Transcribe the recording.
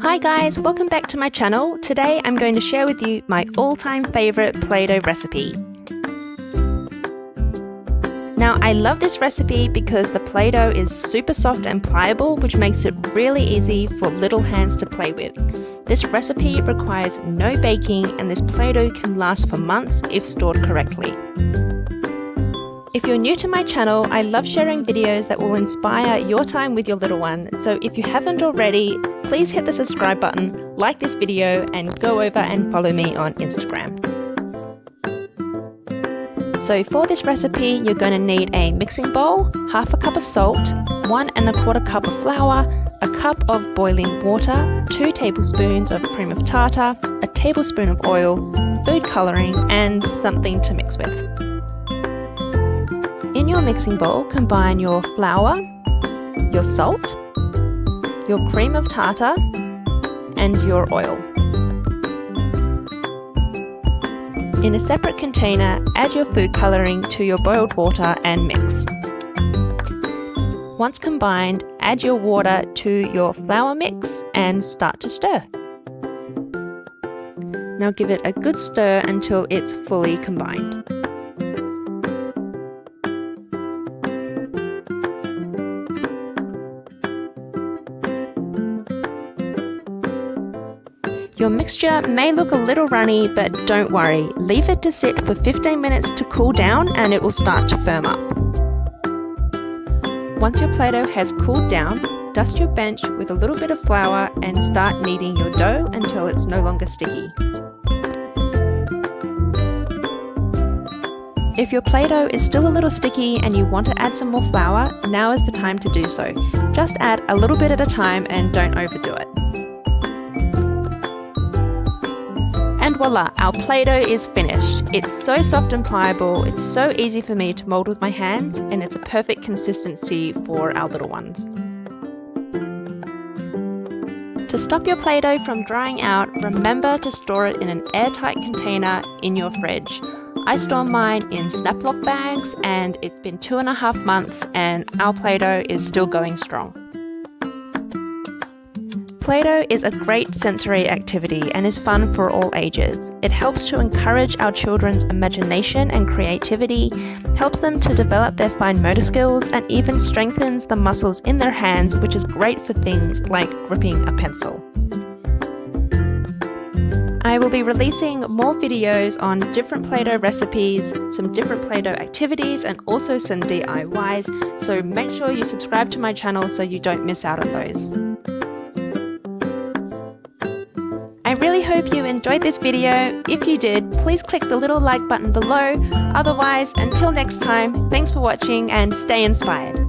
Hi guys, welcome back to my channel. Today I'm going to share with you my all-time favorite Play-Doh recipe. Now I love this recipe because the Play-Doh is super soft and pliable, which makes it really easy for little hands to play with. This recipe requires no baking and this Play-Doh can last for months if stored correctly. If you're new to my channel, I love sharing videos that will inspire your time with your little one, so if you haven't already, please hit the subscribe button, like this video, and go over and follow me on Instagram. So for this recipe, you're going to need a mixing bowl, half a cup of salt, 1 1/4 cup of flour, a cup of boiling water, 2 tablespoons of cream of tartar, a tablespoon of oil, food colouring, and something to mix with. In your mixing bowl, combine your flour, your salt, your cream of tartar, and your oil. In a separate container, add your food colouring to your boiled water and mix. Once combined, add your water to your flour mix and start to stir. Now give it a good stir until it's fully combined. Your mixture may look a little runny, but don't worry, leave it to sit for 15 minutes to cool down and it will start to firm up. Once your Play-Doh has cooled down, dust your bench with a little bit of flour and start kneading your dough until it's no longer sticky. If your Play-Doh is still a little sticky and you want to add some more flour, now is the time to do so. Just add a little bit at a time and don't overdo it. And voila, our Play-Doh is finished. It's so soft and pliable, it's so easy for me to mold with my hands, and it's a perfect consistency for our little ones. To stop your Play-Doh from drying out, remember to store it in an airtight container in your fridge. I store mine in Snap-Lock bags and it's been 2.5 months and our Play-Doh is still going strong. Play-Doh is a great sensory activity and is fun for all ages. It helps to encourage our children's imagination and creativity, helps them to develop their fine motor skills, and even strengthens the muscles in their hands, which is great for things like gripping a pencil. I will be releasing more videos on different Play-Doh recipes, some different Play-Doh activities, and also some DIYs, so make sure you subscribe to my channel so you don't miss out on those. I really hope you enjoyed this video. If you did, please click the little like button below. Otherwise, until next time, thanks for watching and stay inspired.